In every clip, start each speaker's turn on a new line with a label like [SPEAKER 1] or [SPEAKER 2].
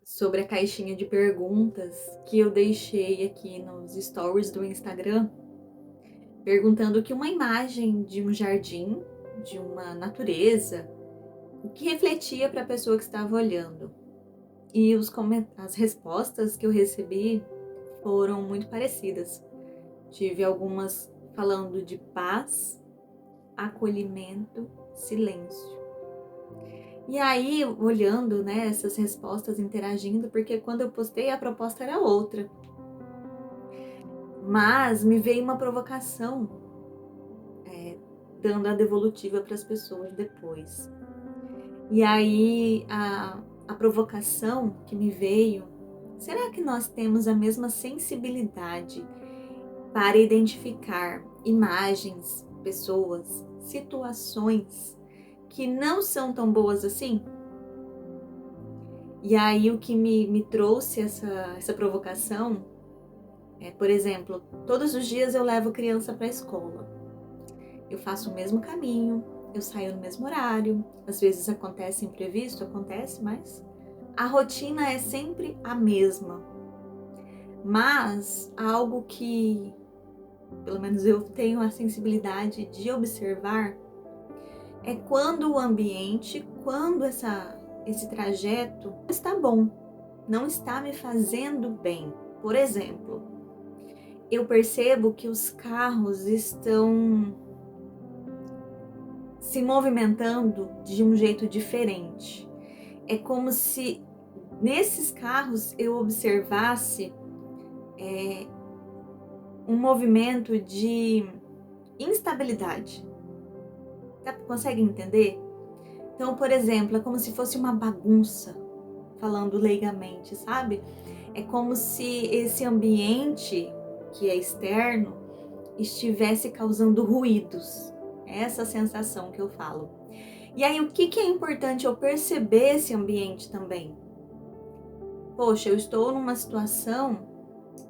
[SPEAKER 1] sobre a caixinha de perguntas que eu deixei aqui nos stories do Instagram, perguntando que uma imagem de um jardim, de uma natureza, o que refletia para a pessoa que estava olhando. E as respostas que eu recebi foram muito parecidas. Tive algumas falando de paz, acolhimento, silêncio. E aí, olhando, né, essas respostas, interagindo, porque quando eu postei a proposta era outra. Mas me veio uma provocação, dando a devolutiva para as pessoas depois. E aí, a provocação que me veio, será que nós temos a mesma sensibilidade para identificar imagens, pessoas, situações que não são tão boas assim? E aí o que me trouxe essa provocação é, por exemplo, todos os dias eu levo criança para a escola. Eu faço o mesmo caminho, eu saio no mesmo horário, às vezes acontece imprevisto, acontece, mas a rotina é sempre a mesma. Mas algo que, pelo menos eu tenho a sensibilidade de observar, é quando o ambiente, quando esse trajeto não está bom, não está me fazendo bem. Por exemplo, eu percebo que os carros estão se movimentando de um jeito diferente. É como se nesses carros eu observasse um movimento de instabilidade. Consegue entender? Então, por exemplo, é como se fosse uma bagunça, falando leigamente, sabe? É como se esse ambiente que é externo estivesse causando ruídos. É essa sensação que eu falo. E aí, o que é importante eu perceber esse ambiente também? Poxa, eu estou numa situação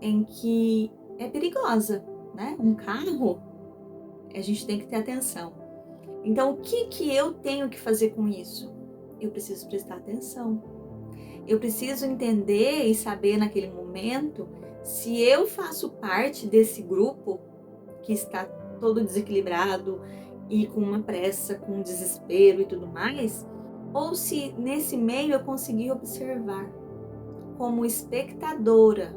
[SPEAKER 1] em que é perigosa, né? Um carro, a gente tem que ter atenção. Então, o que eu tenho que fazer com isso? Eu preciso prestar atenção. Eu preciso entender e saber naquele momento se eu faço parte desse grupo que está todo desequilibrado e com uma pressa, com um desespero e tudo mais, ou se nesse meio eu conseguir observar como espectadora.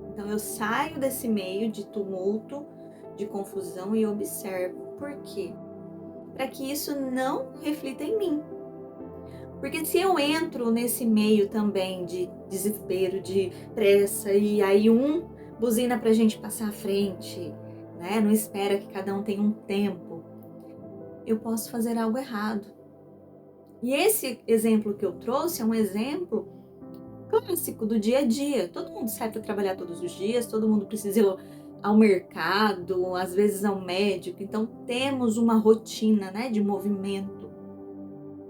[SPEAKER 1] Então eu saio desse meio de tumulto, de confusão e observo. Por quê? Para que isso não reflita em mim. Porque se eu entro nesse meio também de desespero, de pressa, e aí um buzina pra gente passar à frente, né? Não espera que cada um tenha um tempo, eu posso fazer algo errado. E esse exemplo que eu trouxe é um exemplo clássico do dia a dia. Todo mundo sai para trabalhar todos os dias, todo mundo precisa ir ao mercado, às vezes ao médico. Então temos uma rotina, né, de movimento.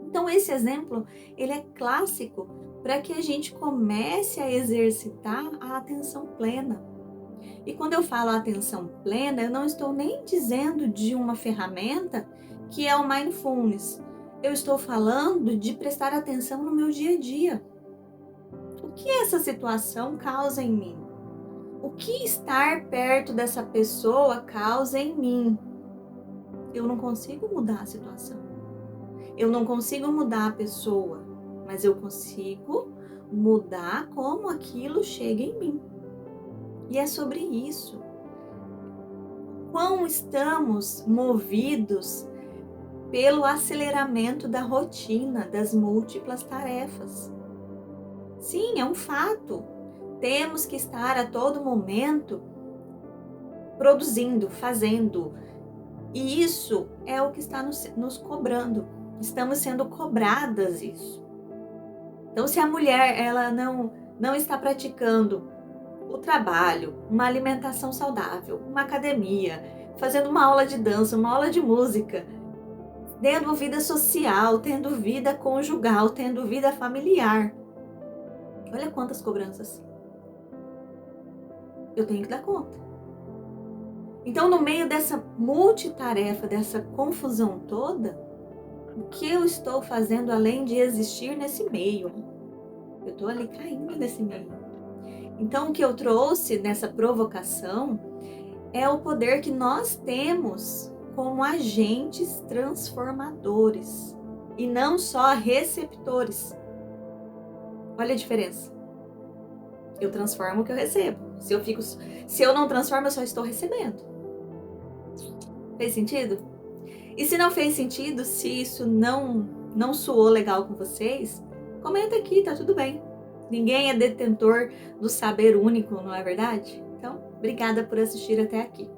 [SPEAKER 1] Então esse exemplo, ele é clássico para que a gente comece a exercitar a atenção plena. E quando eu falo atenção plena, eu não estou nem dizendo de uma ferramenta que é o mindfulness. Eu estou falando de prestar atenção no meu dia a dia. O que essa situação causa em mim? O que estar perto dessa pessoa causa em mim? Eu não consigo mudar a situação. Eu não consigo mudar a pessoa, mas eu consigo mudar como aquilo chega em mim. E é sobre isso. Quão estamos movidos pelo aceleramento da rotina, das múltiplas tarefas. Sim, é um fato. Temos que estar a todo momento produzindo, fazendo. E isso é o que está nos cobrando. Estamos sendo cobradas isso. Então, se a mulher ela não está praticando o trabalho, uma alimentação saudável, uma academia, fazendo uma aula de dança, uma aula de música, tendo vida social, tendo vida conjugal, tendo vida familiar. Olha quantas cobranças. Eu tenho que dar conta. Então, no meio dessa multitarefa, dessa confusão toda, o que eu estou fazendo além de existir nesse meio? Eu tô ali caindo nesse meio. Então, o que eu trouxe nessa provocação é o poder que nós temos como agentes transformadores e não só receptores. Olha a diferença. Eu transformo o que eu recebo. Se eu não transformo, eu só estou recebendo. Fez sentido? E se não fez sentido, se isso não soou legal com vocês, comenta aqui, tá tudo bem. Ninguém é detentor do saber único, não é verdade? Então, obrigada por assistir até aqui.